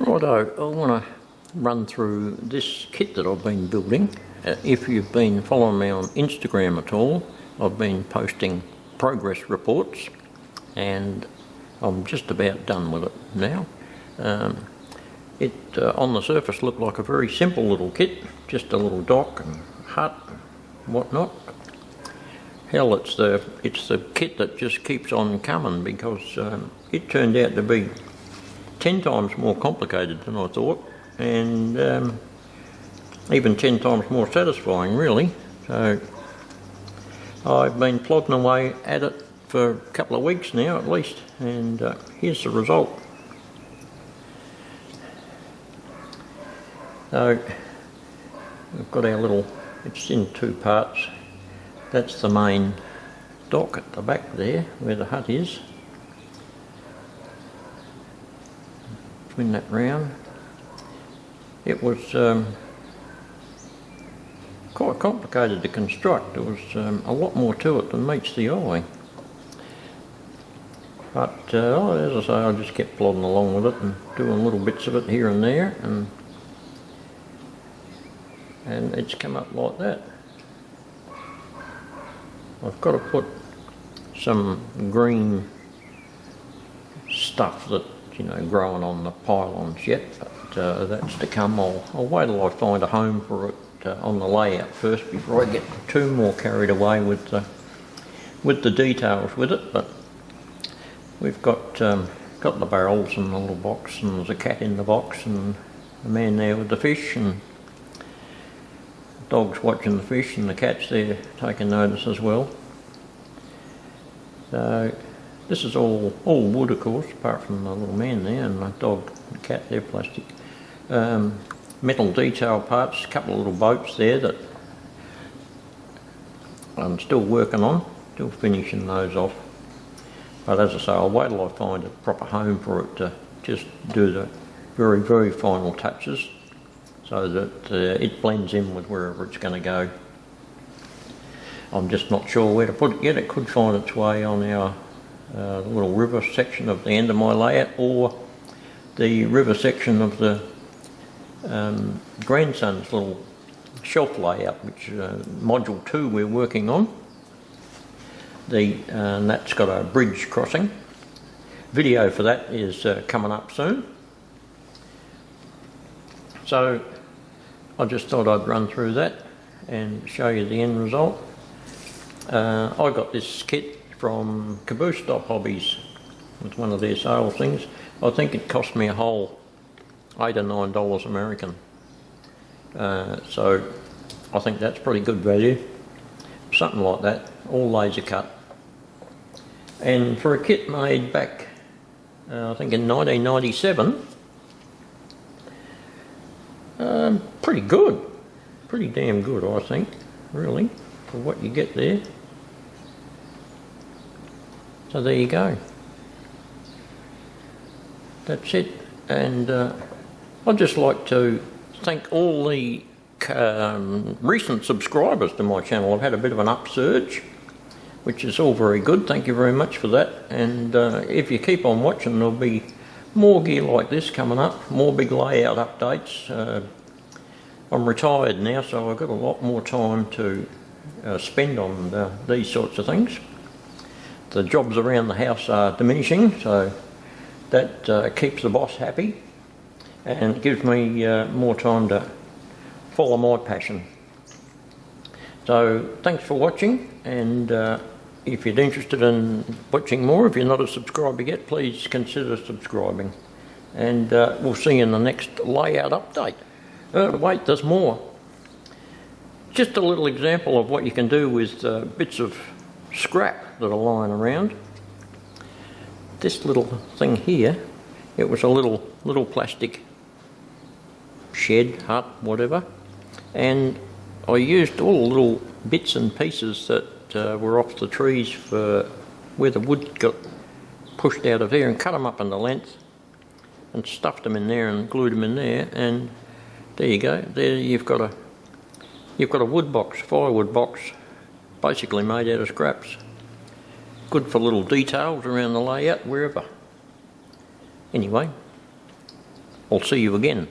Righto, I want to run through this kit that I've been building. If you've been following me on Instagram at all, I've been posting progress reports and I'm just about done with it now. It on the surface looked like a very simple little kit, just a little dock and hut, whatnot. Hell, it's the kit that just keeps on coming, because it turned out to be 10 times more complicated than I thought, and even 10 times more satisfying, really. So I've been plodding away at it for a couple of weeks now at least, and here's the result. So we've got our little, it's in two parts. That's the main dock at the back there where the hut is. Spin that round. It was quite complicated to construct. There was a lot more to it than meets the eye. But as I say, I just kept plodding along with it and doing little bits of it here and there, and it's come up like that. I've got to put some green stuff that, you know, growing on the pylons yet, but that's to come. I'll wait till I find a home for it on the layout first before I get too more carried away with the details with it. But we've got the barrels and the little box, and there's a cat in the box, and the man there with the fish, and the dog's watching the fish, and the cat's there taking notice as well. So this is all wood, of course, apart from the little man there and the dog and the cat there, plastic. Metal detail parts, a couple of little boats there that I'm still working on, still finishing those off. But as I say, I'll wait till I find a proper home for it to just do the very, very final touches, so that it blends in with wherever it's going to go. I'm just not sure where to put it yet. It could find its way on our little river section of the end of my layout, or the river section of the grandson's little shelf layout, which module 2 we're working on. And that's got a bridge crossing. Video for that is coming up soon. So I just thought I'd run through that and show you the end result. I got this kit from Caboose Stop Hobbies with one of their sales things. I think it cost me a whole $8 or $9 American. So I think that's pretty good value. Something like that, all laser cut. And for a kit made back, I think in 1997, pretty good. Pretty damn good, I think, really, for what you get there. So there you go. That's it. And I'd just like to thank all the recent subscribers to my channel. I've had a bit of an upsurge, which is all very good. Thank you very much for that. And if you keep on watching, there'll be more gear like this coming up, more big layout updates. I'm retired now, so I've got a lot more time to spend on these sorts of things. The jobs around the house are diminishing, so that keeps the boss happy and gives me more time to follow my passion. So thanks for watching, and if you're interested in watching more, if you're not a subscriber yet, please consider subscribing, and we'll see you in the next layout update. Wait, there's more. Just a little example of what you can do with bits of scrap that are lying around. This little thing here, it was a little plastic shed, hut, whatever, and I used all the little bits and pieces that were off the trees for where the wood got pushed out of there, and cut them up into length and stuffed them in there and glued them in there, and there you go. There you've got a wood box, firewood box, basically made out of scraps. Good for little details around the layout, wherever. Anyway, I'll see you again.